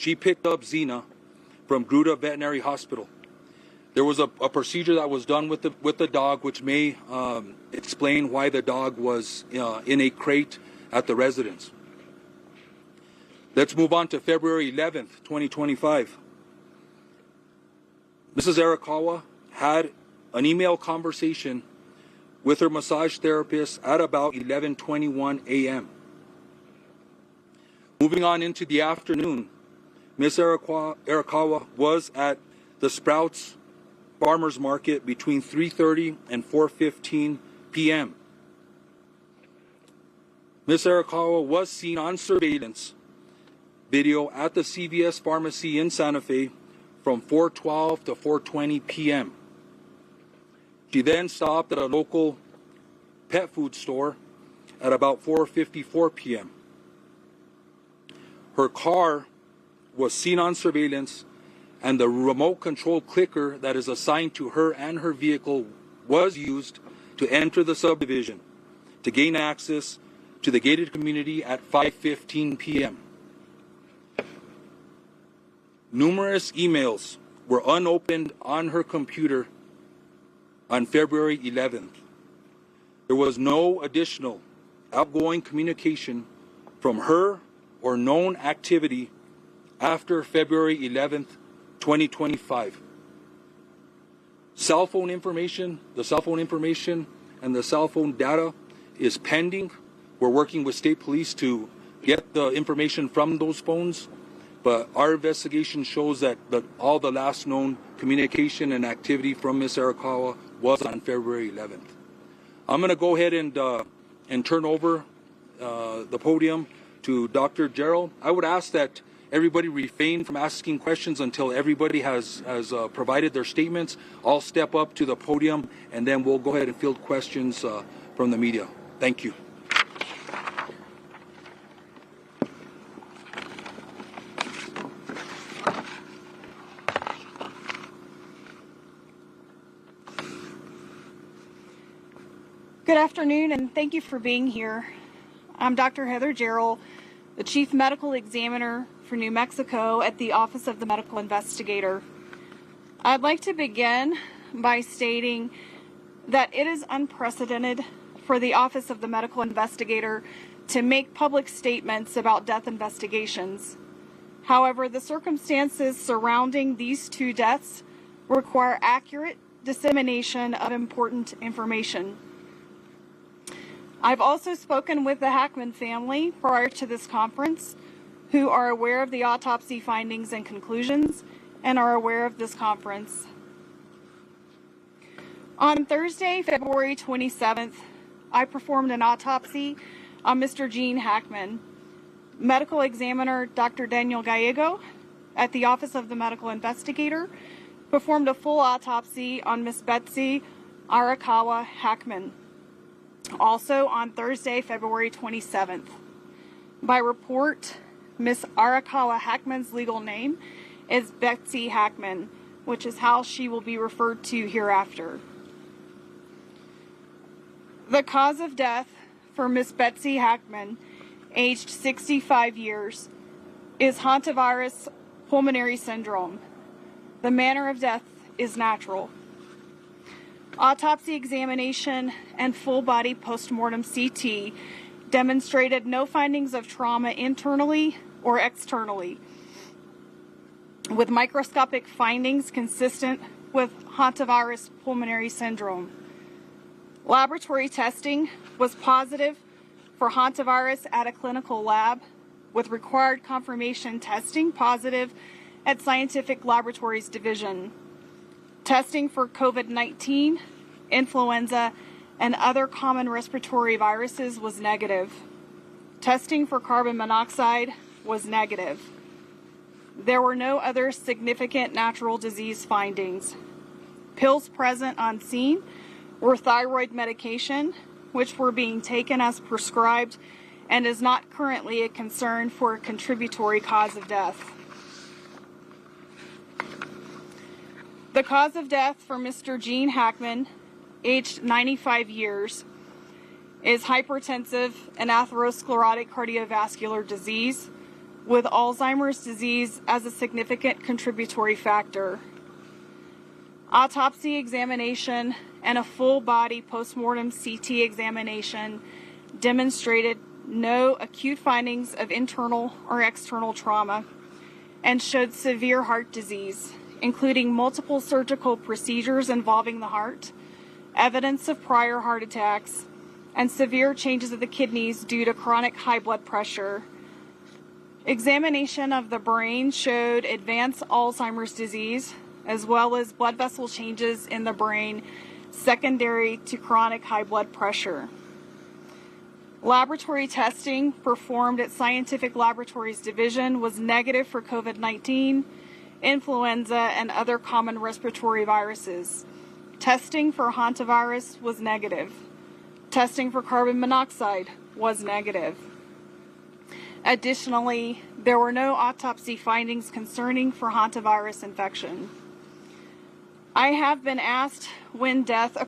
she picked up Xena from Gruta Veterinary Hospital. There was a procedure that was done with the dog, which may explain why the dog was in a crate at the residence. Let's move on to February 11th, 2025. Mrs. Arakawa had an email conversation with her massage therapist at about 11:21 a.m. Moving on into the afternoon, Ms. Arakawa was at the Sprouts Farmers Market between 3:30 and 4:15 p.m. Ms. Arakawa was seen on surveillance video at the CVS pharmacy in Santa Fe from 4:12 to 4:20 p.m. She then stopped at a local pet food store at about 4:54 p.m. Her car was seen on surveillance, and the remote control clicker that is assigned to her and her vehicle was used to enter the subdivision to gain access to the gated community at 5:15 p.m. Numerous emails were unopened on her computer on February 11th. There was no additional outgoing communication from her or known activity after February 11th, 2025. The cell phone information and the cell phone data is pending. We're working with state police to get the information from those phones, but our investigation shows that all the last known communication and activity from Ms. Arakawa was on February 11th. I'm going to go ahead and turn over the podium to Dr. Gerald. I would ask that everybody refrain from asking questions until everybody has provided their statements. I'll step up to the podium, and then we'll go ahead and field questions from the media. Thank you. Good afternoon, and thank you for being here. I'm Dr. Heather Gerald, the Chief Medical Examiner for New Mexico at the Office of the Medical Investigator. I'd like to begin by stating that it is unprecedented for the Office of the Medical Investigator to make public statements about death investigations. However, the circumstances surrounding these two deaths require accurate dissemination of important information. I've also spoken with the Hackman family prior to this conference, who are aware of the autopsy findings and conclusions and are aware of this conference. On Thursday, February 27th, I performed an autopsy on Mr. Gene Hackman. Medical examiner Dr. Daniel Gallego at the Office of the Medical Investigator performed a full autopsy on Miss Betsy Arakawa Hackman. Also on Thursday, February 27th. By report, Miss Arakawa Hackman's legal name is Betsy Hackman, which is how she will be referred to hereafter. The cause of death for Miss Betsy Hackman, aged 65 years, is hantavirus pulmonary syndrome. The manner of death is natural. Autopsy examination and full-body postmortem CT demonstrated no findings of trauma internally or externally, with microscopic findings consistent with hantavirus pulmonary syndrome. Laboratory testing was positive for hantavirus at a clinical lab, with required confirmation testing positive at Scientific Laboratories Division. Testing for COVID-19, influenza, and other common respiratory viruses was negative. Testing for carbon monoxide was negative. There were no other significant natural disease findings. Pills present on scene were thyroid medication, which were being taken as prescribed and is not currently a concern for a contributory cause of death. The cause of death for Mr. Gene Hackman, aged 95 years, is hypertensive and atherosclerotic cardiovascular disease with Alzheimer's disease as a significant contributory factor. Autopsy examination and a full-body postmortem CT examination demonstrated no acute findings of internal or external trauma and showed severe heart disease, including multiple surgical procedures involving the heart, evidence of prior heart attacks, and severe changes of the kidneys due to chronic high blood pressure. Examination of the brain showed advanced Alzheimer's disease, as well as blood vessel changes in the brain secondary to chronic high blood pressure. Laboratory testing performed at Scientific Laboratories Division was negative for COVID-19, influenza, and other common respiratory viruses. Testing for hantavirus was negative. Testing for carbon monoxide was negative. Additionally, there were no autopsy findings concerning for hantavirus infection. I have been asked when death occurred.